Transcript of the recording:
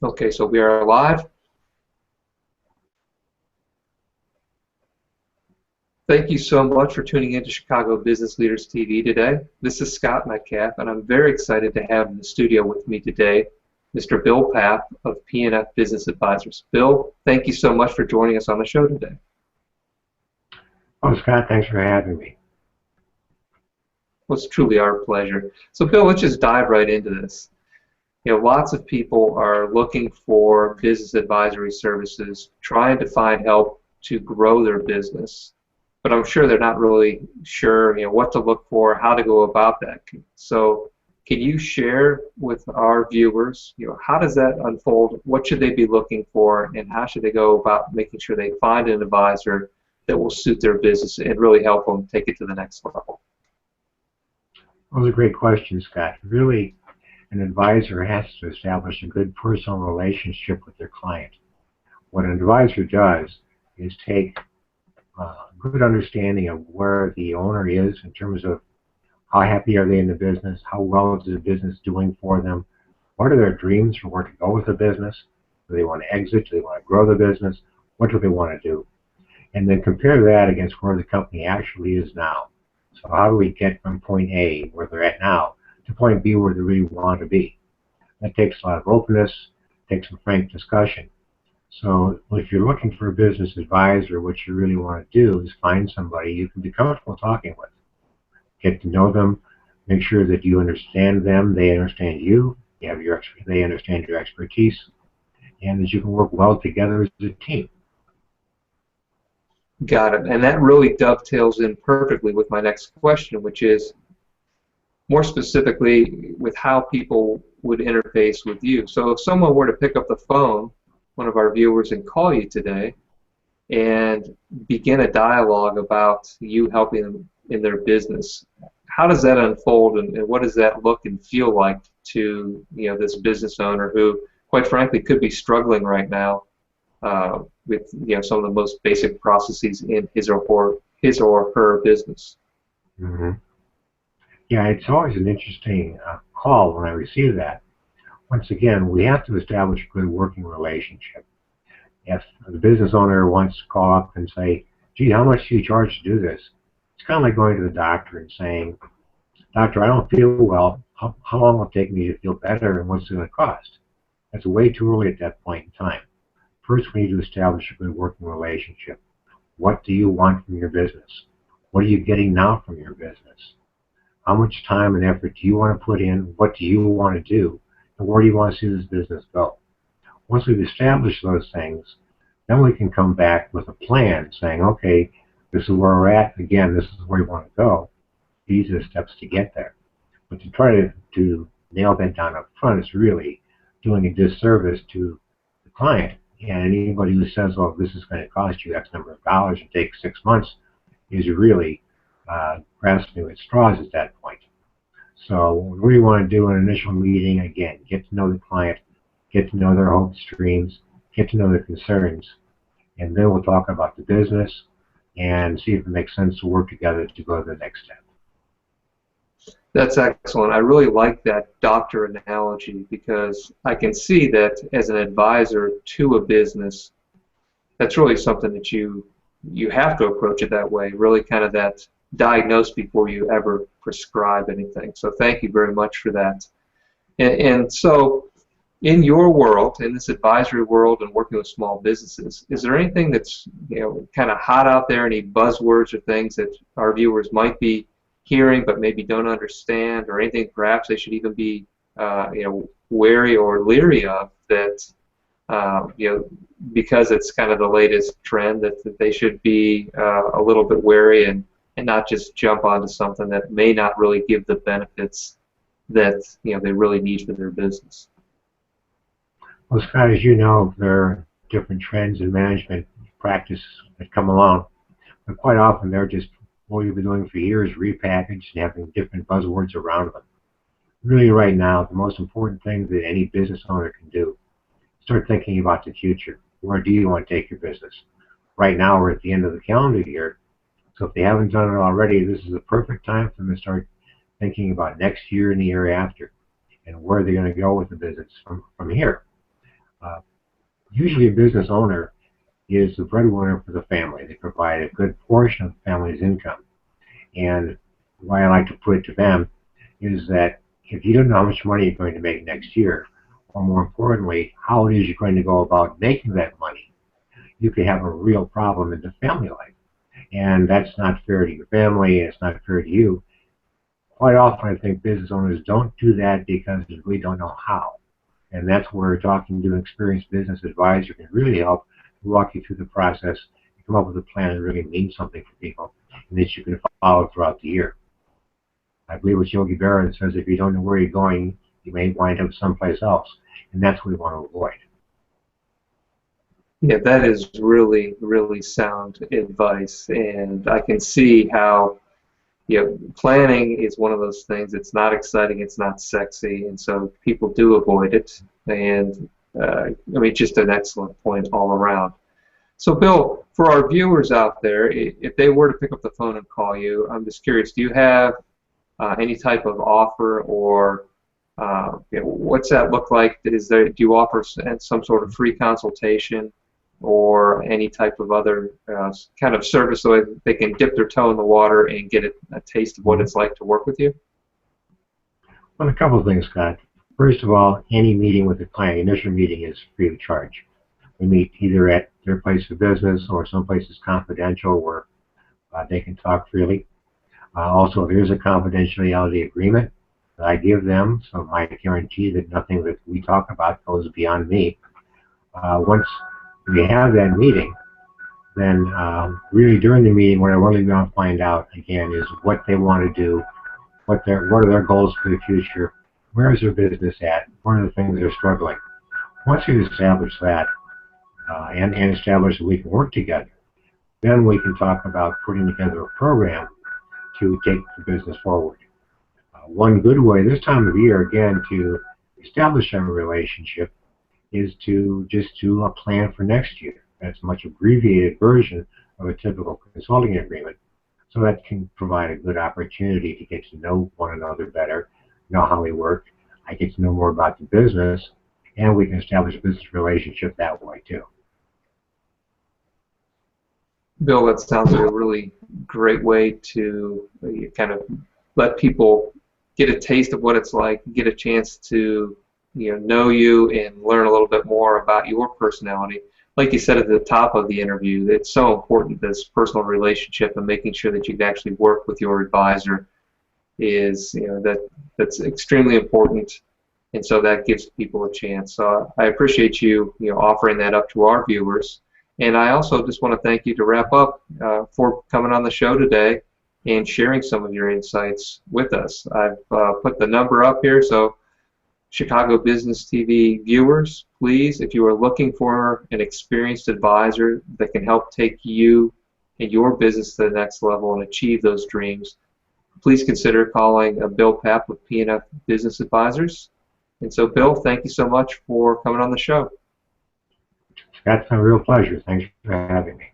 Okay, so we are live. Thank you so much for tuning in to Chicago Business Leaders TV today. This is Scott Metcalf, and I'm very excited to have in the studio with me today Mr. Bill Papp of P&F Business Advisors. Bill, thank you so much for joining us on the show today. Oh, Scott, thanks for having me. Well, it's truly our pleasure. So, Bill, let's just dive right into this. You know, lots of people are looking for business advisory services, trying to find help to grow their business, but I'm sure they're not really sure, what to look for, how to go about that. So, can you share with our viewers, how does that unfold? What should they be looking for, and how should they go about making sure they find an advisor that will suit their business and really help them take it to the next level? Those are great questions, Scott. Really, an advisor has to establish a good personal relationship with their client. What an advisor does is take a good understanding of where the owner is in terms of how happy are they in the business, how well is the business doing for them, what are their dreams for where to go with the business, do they want to exit, do they want to grow the business, what do they want to do, and then compare that against where the company actually is now. So how do we get from point A, where they're at now, to point B, where they really want to be? That takes a lot of openness, takes some frank discussion. So if you're looking for a business advisor, what you really want to do is find somebody you can be comfortable talking with. Get to know them, make sure that you understand them, they understand you, they understand your expertise, and that you can work well together as a team. Got it. And that really dovetails in perfectly with my next question, which is more specifically with how people would interface with you. So if someone were to pick up the phone, one of our viewers, and call you today and begin a dialogue about you helping them in their business, how does that unfold, and what does that look and feel like to this business owner who, quite frankly, could be struggling right now with some of the most basic processes in his or her business? Mm-hmm. Yeah, it's always an interesting call when I receive that. Once again, we have to establish a good working relationship. If the business owner wants to call up and say, gee, how much do you charge to do this? It's kind of like going to the doctor and saying, doctor, I don't feel well. How long will it take me to feel better, and what's it going to cost? That's way too early at that point in time. First, we need to establish a good working relationship. What do you want from your business? What are you getting now from your business? How much time and effort do you want to put in? What do you want to do? And where do you want to see this business go? Once we've established those things, then we can come back with a plan saying, okay, this is where we're at. Again, this is where we want to go. These are the steps to get there. But to try to nail that down up front is really doing a disservice to the client. And anybody who says, well, this is going to cost you X number of dollars and take 6 months is really grasping at straws at that point. So what we want to do in an initial meeting, again, get to know the client, get to know their hopes, dreams, get to know their concerns, and then we'll talk about the business and see if it makes sense to work together to go to the next step. That's excellent. I really like that doctor analogy, because I can see that as an advisor to a business, that's really something that you have to approach it that way, really kind of that diagnose before you ever prescribe anything. So thank you very much for that. And so in your world, in this advisory world and working with small businesses, is there anything that's kind of hot out there, any buzzwords or things that our viewers might be hearing but maybe don't understand, or anything perhaps they should even be wary or leery of, that because it's kind of the latest trend, that they should be a little bit wary and not just jump onto something that may not really give the benefits that they really need for their business? Well, Scott, as you know, there are different trends in management practice that come along, but quite often they're just what we've been doing for years, repackaged and having different buzzwords around them. Really, right now, the most important thing that any business owner can do is start thinking about the future. Where do you want to take your business? Right now, we're at the end of the calendar year, so if they haven't done it already, this is the perfect time for them to start thinking about next year and the year after, and where they're going to go with the business from here. Uh, Usually a business owner is the breadwinner for the family. They provide a good portion of the family's income. And the way I like to put it to them is that if you don't know how much money you're going to make next year, or more importantly, how it is you're going to go about making that money, you could have a real problem in the family life. And that's not fair to your family, it's not fair to you. Quite often, I think business owners don't do that because they really don't know how. And that's where talking to an experienced business advisor can really help walk you through the process and come up with a plan that really means something for people and that you can follow throughout the year. I believe with Yogi Berra, it says if you don't know where you're going, you may wind up someplace else. And that's what we want to avoid. Yeah, that is really, really sound advice, and I can see how, planning is one of those things. It's not exciting, it's not sexy, and so people do avoid it. And just an excellent point all around. So, Bill, for our viewers out there, if they were to pick up the phone and call you, I'm just curious, do you have any type of offer, or what's that look like? Do you offer some sort of free consultation or any type of other kind of service so they can dip their toe in the water and get a taste of what it's like to work with you? Well, a couple of things, Scott. First of all, any meeting with a client, initial meeting, is free of charge. We meet either at their place of business or someplace that's confidential where they can talk freely. Also, there's a confidentiality agreement that I give them, so I guarantee that nothing that we talk about goes beyond me. Once we have that meeting, then really during the meeting, what I really want to find out again is what they want to do, what are their goals for the future, where is their business at, what are the things they're struggling. Once we establish that and establish that we can work together, then we can talk about putting together a program to take the business forward. One good way this time of year, again, to establish a relationship is to just do a plan for next year. That's a much abbreviated version of a typical consulting agreement. So that can provide a good opportunity to get to know one another better, know how we work. I get to know more about the business, and we can establish a business relationship that way too. Bill, that sounds like a really great way to kind of let people get a taste of what it's like, get a chance to know you and learn a little bit more about your personality. Like you said at the top of the interview, it's so important, this personal relationship and making sure that you can actually work with your advisor is that's extremely important, and so that gives people a chance. So I appreciate you offering that up to our viewers. And I also just want to thank you to wrap up for coming on the show today and sharing some of your insights with us. I've put the number up here, so Chicago Business TV viewers, please, if you are looking for an experienced advisor that can help take you and your business to the next level and achieve those dreams, please consider calling Bill Papp with P&F Business Advisors. And so, Bill, thank you so much for coming on the show. That's a real pleasure. Thanks for having me.